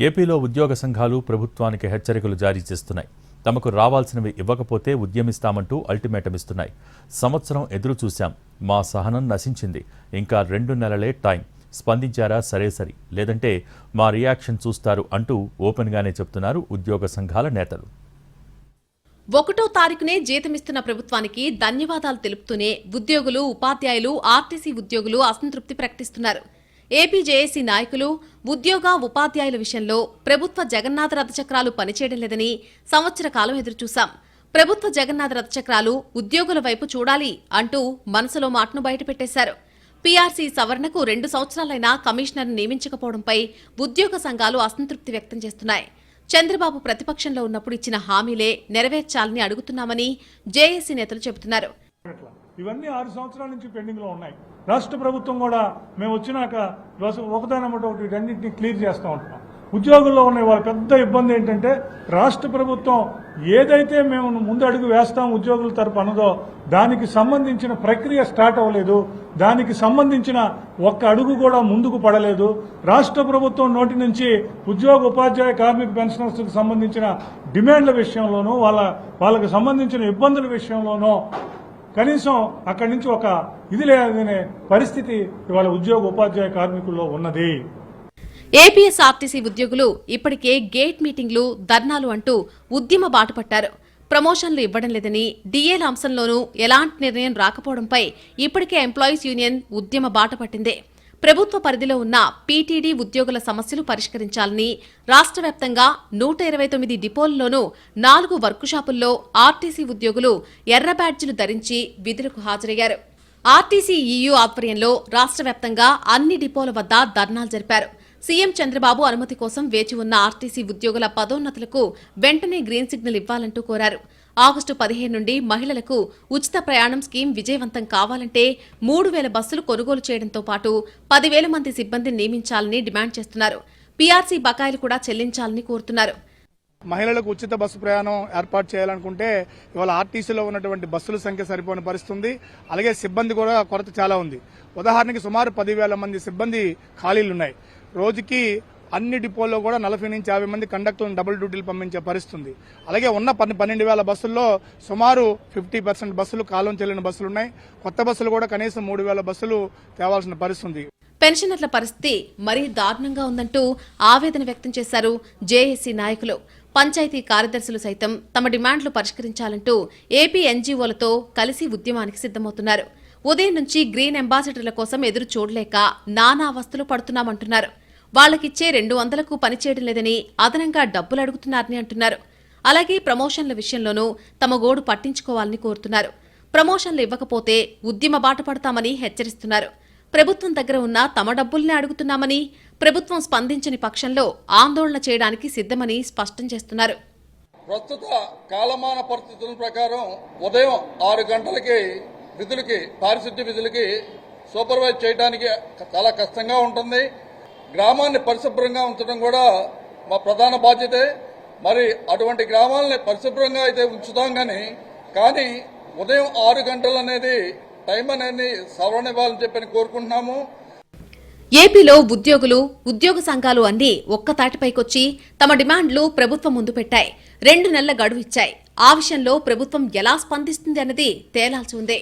ఏపీలో ఉద్యోగ సంఘాలు ప్రభుత్వానికి హెచ్చరికలు జారీ చేస్తున్నాయి. తమకు రావాల్సినవి ఇవ్వకపోతే ఉద్యమిస్తామంటూ అల్టిమేటం ఇస్తున్నాయి. సంవత్సరం ఎదురు చూశాం, మా సహనం నశించింది, ఇంకా 2 నెలలే టైం, స్పందించారా సరే సరి, లేదంటే మా రియాక్షన్ చూస్తారు అంటూ ఓపెన్గానే చెప్తున్నారు ఉద్యోగ సంఘాల నేతలు. 1వ తారీఖునే జీతమిస్తున్న ప్రభుత్వానికి ధన్యవాదాలు తెలుపుతూనే ఉద్యోగులు, ఉపాధ్యాయులు, ఆర్టీసీ ఉద్యోగులు అసంతృప్తి ప్రకటిస్తున్నారు. ఏపీ జేఏసీ నాయకులు ఉద్యోగ, ఉపాధ్యాయుల విషయంలో ప్రభుత్వ జగన్నాథ రథచక్రాలు పనిచేయడం లేదని సంవత్సర కాలం ఎదురుచూశాం. ప్రభుత్వ జగన్నాథ రథచక్రాలు ఉద్యోగుల వైపు చూడాలి అంటూ మనసులో మాటను బయటపెట్టేశారు. పీఆర్సీ సవరణకు 2 సంవత్సరాలైనా కమిషనర్ను నియమించకపోవడంపై ఉద్యోగ సంఘాలు అసంతృప్తి వ్యక్తం చేస్తున్నాయి. చంద్రబాబు ప్రతిపక్షంలో ఉన్నప్పుడు ఇచ్చిన హామీలే నెరవేర్చాలని అడుగుతున్నామని జేఏసీ నేతలు చెబుతున్నారు. ఇవన్నీ 6 సంవత్సరాల నుంచి పెండింగ్ లో ఉన్నాయి. రాష్ట్ర ప్రభుత్వం కూడా మేము వచ్చినాక ఒకదానమాట ఒకటి రెండింటినీ క్లియర్ చేస్తూ ఉంటున్నాం. ఉద్యోగుల్లో ఉన్న వాళ్ళ పెద్ద ఇబ్బంది ఏంటంటే రాష్ట్ర ప్రభుత్వం ఏదైతే మేము ముందు అడుగు వేస్తాం ఉద్యోగుల తరపు అన్నదో దానికి సంబంధించిన ప్రక్రియ స్టార్ట్ అవ్వలేదు. దానికి సంబంధించిన ఒక్క అడుగు కూడా ముందుకు పడలేదు. రాష్ట్ర ప్రభుత్వం నోటి నుంచి ఉద్యోగ, ఉపాధ్యాయ, కార్మిక పెన్షనర్స్కి సంబంధించిన డిమాండ్ల విషయంలోనూ వాళ్ళకి సంబంధించిన ఇబ్బందుల విషయంలోనూ కనీసం అక్కడి నుంచి ఒక ఇది లేదనే పరిస్థితి ఇవాళ ఉద్యోగ, ఉపాధ్యాయ కార్మికుల్లో ఉన్నది. ఏపీఎస్ఆర్టీసీ ఉద్యోగులు ఇప్పటికే గేట్ మీటింగ్లు, ధర్నాలు అంటూ ఉద్యమ బాట పట్టారు. ప్రమోషన్లు ఇవ్వడం లేదని, డీఏల అంశంలోనూ ఎలాంటి నిర్ణయం రాకపోవడంపై ఇప్పటికే ఎంప్లాయీస్ యూనియన్ ఉద్యమ బాట పట్టిందే. ప్రభుత్వ పరిధిలో ఉన్న పీటీడీ ఉద్యోగుల సమస్యలు పరిష్కరించాలని రాష్ట్ర వ్యాప్తంగా 129 డిపోల్లోనూ 4 వర్కుషాపుల్లో ఆర్టీసీ ఉద్యోగులు ఎర్ర బ్యాడ్జీలు ధరించి విధులకు హాజరయ్యారు. ఆర్టీసీ ఈయూ ఆధ్వర్యంలో రాష్ట్ర వ్యాప్తంగా అన్ని డిపోల వద్ద ధర్నాలు జరిపారు. సీఎం చంద్రబాబు అనుమతి కోసం వేచి ఉన్న ఆర్టీసీ ఉద్యోగుల పదోన్నతులకు వెంటనే గ్రీన్ సిగ్నల్ ఇవ్వాలంటూ కోరారు. ఆగస్టు 15 నుండి మహిళలకు ఉచిత ప్రయాణం స్కీమ్ విజయవంతం కావాలంటే 3,000 బస్సులు కొనుగోలు చేయడంతో పాటు 10,000 మంది సిబ్బందిని నియమించాలని డిమాండ్ చేస్తున్నారు. పీఆర్సీ బకాయిలు కూడా చెల్లించాలని కోరుతున్నారు. మహిళలకు ఉచిత బస్సు ప్రయాణం ఏర్పాటు చేయాలనుకుంటే ఇవాళ ఆర్టీసీలో ఉన్నటువంటి బస్సుల సంఖ్య సరిపోని పరిస్థితుంది. అలాగే సిబ్బంది కూడా కొరత చాలా ఉంది. ఉదాహరణకి సుమారు 10,000 మంది సిబ్బంది ఖాళీలున్నాయి. రోజుకి అన్ని డిపోల్లో కూడా 40 నుంచి 50 మంది కండక్టర్లను డబుల్ డ్యూటీలు పంపించే పరిస్థితుంది. అలాగే ఉన్న 12,000 బస్సుల్లో సుమారు 50% బస్సులు కాలం చెల్లిన బస్సులు ఉన్నాయి. కొత్త బస్సులు కూడా కనీసం 3,000 బస్సులు తేవాల్సిన పరిస్థితుంది. పెన్షనర్ల పరిస్థితి మరీ దారుణంగా ఉందంటూ ఆవేదన వ్యక్తం చేశారు జేఏసీ నాయకులు. పంచాయతీ కార్యదర్శులు సైతం తమ డిమాండ్లు పరిష్కరించాలంటూ ఏపీ ఎన్జీఓలతో కలిసి ఉద్యమానికి సిద్దమవుతున్నారు. ఉదయం నుంచి గ్రీన్ అంబాసిడర్ల కోసం ఎదురు చూడలేక నానా అవస్థలు పడుతున్నామంటున్నారు. వాళ్లకిచ్చే 200కు పనిచేయడం లేదని, అదనంగా డబ్బులు అడుగుతున్నారని అంటున్నారు. అలాగే ప్రమోషన్ల విషయంలోనూ తమ గోడు పట్టించుకోవాలని కోరుతున్నారు. ప్రమోషన్లు ఇవ్వకపోతే ఉద్యమ బాట పడతామని హెచ్చరిస్తున్నారు. ప్రభుత్వం దగ్గర ఉన్న తమ డబ్బుల్ని అడుగుతున్నామని, ప్రభుత్వం స్పందించని పక్షంలో ఆందోళన చేయడానికి సిద్దమని స్పష్టం చేస్తున్నారు. ప్రస్తుత కాలమాన పరిస్థితుల ప్రకారం ఉదయం 6 గంటలకి విధులకి, పారిశుద్ధ్య విధులకి సూపర్వైజ్ చేయడానికి చాలా కష్టంగా ఉంటుంది. గ్రామాన్ని పరిశుభ్రంగా ఉంచడం కూడా మా ప్రధాన బాధ్యతే. మరి అటువంటి గ్రామాలని పరిశుభ్రంగా అయితే ఉంచుతాం కానీ ఉదయం 6 గంటలు అనేది టైం అనేది సవరణ ఇవ్వాలని చెప్పని కోరుకుంటున్నాము. ఏపీలో ఉద్యోగులు, ఉద్యోగ సంఘాలు అన్నీ ఒక్కతాటిపైకొచ్చి తమ డిమాండ్లు ప్రభుత్వం ముందు పెట్టాయి. 2 నెలల గడువు ఇచ్చాయి. ఆ విషయంలో ప్రభుత్వం ఎలా స్పందిస్తుంది అన్నది తేలాల్సి ఉంది.